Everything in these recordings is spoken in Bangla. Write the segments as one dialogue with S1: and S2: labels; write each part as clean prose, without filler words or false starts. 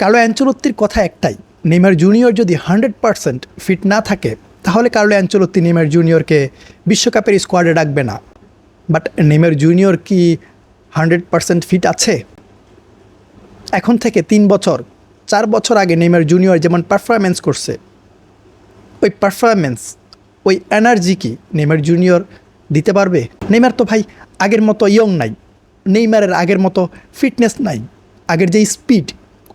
S1: কার্লো অ্যানচেলত্তির কথা একটাই, নেইমার জুনিয়র যদি 100% ফিট না থাকে তাহলে কার্লো অ্যানচেলত্তি নেইমার জুনিয়রকে বিশ্বকাপের স্কোয়াডে ডাকবে না। বাট নেইমার জুনিয়র কি 100% ফিট আছে? এখন থেকে 4 বছর আগে নেইমার জুনিয়র যেমন পারফরমেন্স করছে, ওই পারফরমেন্স, ওই এনার্জি কি নেইমার জুনিয়র দিতে পারবে? নেইমার তো ভাই আগের মতো ইয়ং নাই, নেইমারের আগের মতো ফিটনেস নাই, আগের যে স্পিড,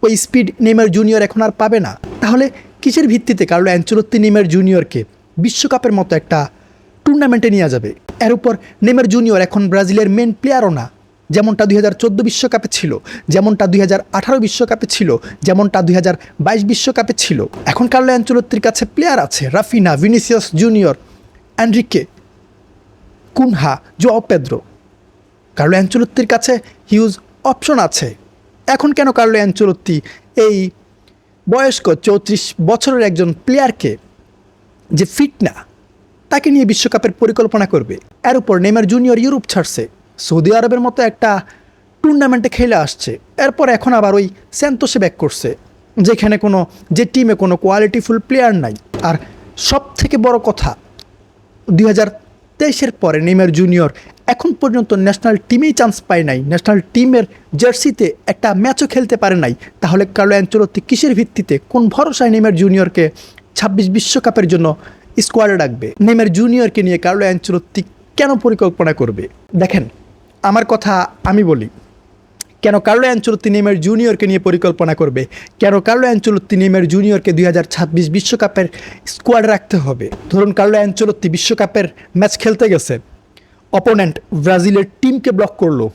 S1: ওই স্পিড নেইমার জুনিয়র এখন আর পাবে না। তাহলে কিসের ভিত্তিতে কার্লো অ্যানচেলত্তি নেইমার জুনিয়রকে বিশ্বকাপের মতো একটা টুর্নামেন্টে নিয়ে যাবে? এর উপর নেইমার জুনিয়র এখন ব্রাজিলের মেন প্লেয়ারও না, যেমনটা 2014 বিশ্বকাপে ছিল, যেমনটা 2018 বিশ্বকাপে ছিল, যেমনটা 2022 বিশ্বকাপে ছিল। এখন কার্লো অ্যানচেলত্তির কাছে প্লেয়ার আছে, Raphinha, Vinicius Junior, Endrick, Cunha, Joao Pedro. Carlo অ্যানচেলত্তির কাছে হিউজ অপশন আছে। এখন কেন কার্লো অ্যানচেলত্তি এই বয়স্ক 34 বছরের একজন প্লেয়ারকে, যে ফিট না, তাকে নিয়ে বিশ্বকাপের পরিকল্পনা করবে? এর উপর নেইমার জুনিয়র ইউরোপ ছাড়ছে, সৌদি আরবের মতো একটা টুর্নামেন্টে খেলে আসছে, এরপর এখন আবার ওই স্যান্তোসে ব্যাক করছে, যেখানে যে টিমে কোনো কোয়ালিটিফুল প্লেয়ার নাই। আর সব থেকে বড় কথা, 2023-এর পরে নেইমার জুনিয়র এখন পর্যন্ত ন্যাশনাল টিমেই চান্স পায় নাই, ন্যাশনাল টিমের জার্সিতে একটা ম্যাচও খেলতে পারে নাই। তাহলে কার্লো অ্যানচেলত্তি কিসের ভিত্তিতে, কোন ভরসায় নেইমার জুনিয়রকে 26 বিশ্বকাপের জন্য স্কোয়াডে ডাকবে? নেইমার জুনিয়রকে নিয়ে কার্লো অ্যানচেলত্তি কেন পরিকল্পনা করবে? দেখেন, আমার কথা আমি বলি, কেন কার্লো অ্যানচেলত্তি নেইমার জুনিয়রকে নিয়ে পরিকল্পনা করবে? কেন কার্লো অ্যানচেলত্তি নেইমার জুনিয়রকে 2026 বিশ্বকাপের স্কোয়াডে রাখতে হবে? ধরুন কার্লো অ্যানচেলত্তি বিশ্বকাপের ম্যাচ খেলতে গেছে, অপোনেন্ট ব্রাজিলের টিমকে ব্লক করলো,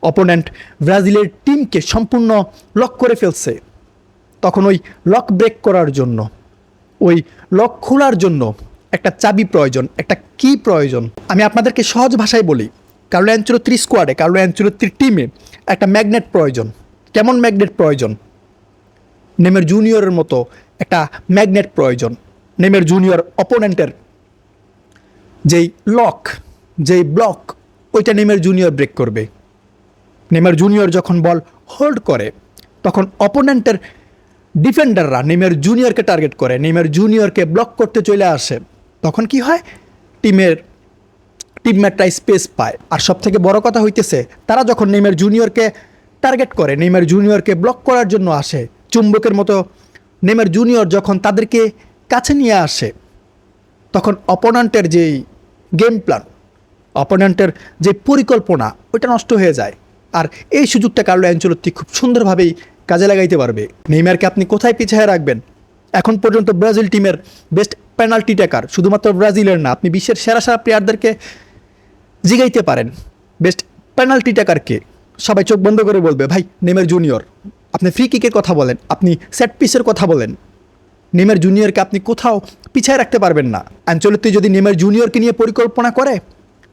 S1: অপোনেন্ট ব্রাজিলের টিমকে সম্পূর্ণ লক করে ফেলছে। তখন ওই লক ব্রেক করার জন্য, ওই লক খোলার জন্য একটা চাবি প্রয়োজন, একটা কি প্রয়োজন। আমি আপনাদেরকে সহজ ভাষায় বলি, কার্লো অ্যানচেলত্তির স্কোয়াডে, কার্লো অ্যানচেলত্তির টিমে একটা ম্যাগনেট প্রয়োজন। কেমন ম্যাগনেট প্রয়োজন? নেইমার জুনিয়রের মতো একটা ম্যাগনেট প্রয়োজন। নেইমার জুনিয়র অপোনেন্টের যেই লক, যেই ব্লক, ওইটা নেইমার জুনিয়র ব্রেক করবে। নেইমার জুনিয়র যখন বল হোল্ড করে, তখন অপোনেন্টের ডিফেন্ডাররা নেইমার জুনিয়রকে টার্গেট করে, নেইমার জুনিয়রকে ব্লক করতে চলে আসে। তখন কি হয়? টিমমেটরা স্পেস পায়। আর সব থেকে বড় কথা হইতেছে, তারা যখন নেইমার জুনিয়রকে টার্গেট করে, নেইমার জুনিয়রকে ব্লক করার জন্য আসে, চুম্বকের মতো নেইমার জুনিয়র যখন তাদেরকে কাছে নিয়ে আসে, তখন অপোনেন্টের যেই গেম প্ল্যান, অপোনেন্টের যে পরিকল্পনা, ওইটা নষ্ট হয়ে যায়। আর এই সুযোগটা কার্লো অ্যানচেলত্তি খুব সুন্দরভাবেই কাজে লাগাইতে পারবে। নেইমারকে আপনি কোথায় পিছিয়ে রাখবেন? এখন পর্যন্ত ব্রাজিল টিমের বেস্ট পেনাল্টি টেকার, শুধুমাত্র ব্রাজিলের না, আপনি বিশ্বের সেরা সেরা প্লেয়ারদেরকে জিগাইতে পারেন বেস্ট পেনাল্টি টেকারকে, সবাই চোখ বন্ধ করে বলবে ভাই নেইমার জুনিয়র। আপনি ফ্রি কিকের কথা বলেন, আপনি সেট পিসের কথা বলেন, নেইমার জুনিয়রকে আপনি কোথাও পিছিয়ে রাখতে পারবেন না। অ্যানচেলত্তি যদি নেইমার জুনিয়রকে নিয়ে পরিকল্পনা করে,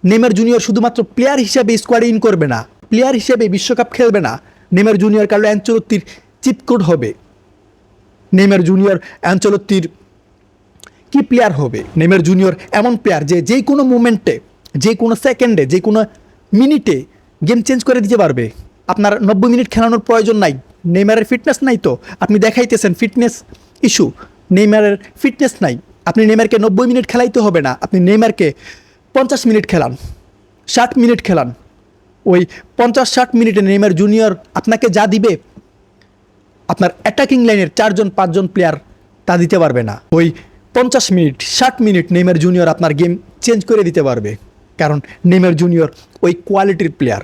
S1: নেইমার জুনিয়র শুধুমাত্র প্লেয়ার হিসেবে স্কোয়াডে ইন করবে না, প্লেয়ার হিসেবে বিশ্বকাপ খেলবে না। নেইমার জুনিয়র কার্লো অ্যানচেলত্তির চিপকোড হবে। নেইমার জুনিয়র অ্যানচেলত্তির কি প্লেয়ার হবে? নেইমার জুনিয়র এমন প্লেয়ার যে কোনো মুমেন্টে, যে কোনো সেকেন্ডে, যে কোনো মিনিটে গেম চেঞ্জ করে দিতে পারবে। আপনার 90 মিনিট খেলানোর প্রয়োজন নাই। নেইমারের ফিটনেস নাই তো, আপনি দেখাইতেছেন ফিটনেস ইস্যু, নেইমারের ফিটনেস নাই। আপনি নেইমারকে 90 মিনিট খেলাইতে হবে না, আপনি নেইমারকে 50 মিনিট খেলান, 60 মিনিট খেলান। ওই 50-60 মিনিটে নেইমার জুনিয়র আপনাকে যা দিবে, আপনার অ্যাটাকিং লাইনের 4-5 প্লেয়ার তা দিতে পারবে না। ওই 50 মিনিট, 60 মিনিট নেইমার জুনিয়র আপনার গেম চেঞ্জ করে দিতে পারবে, কারণ নেইমার জুনিয়র ওই কোয়ালিটির প্লেয়ার।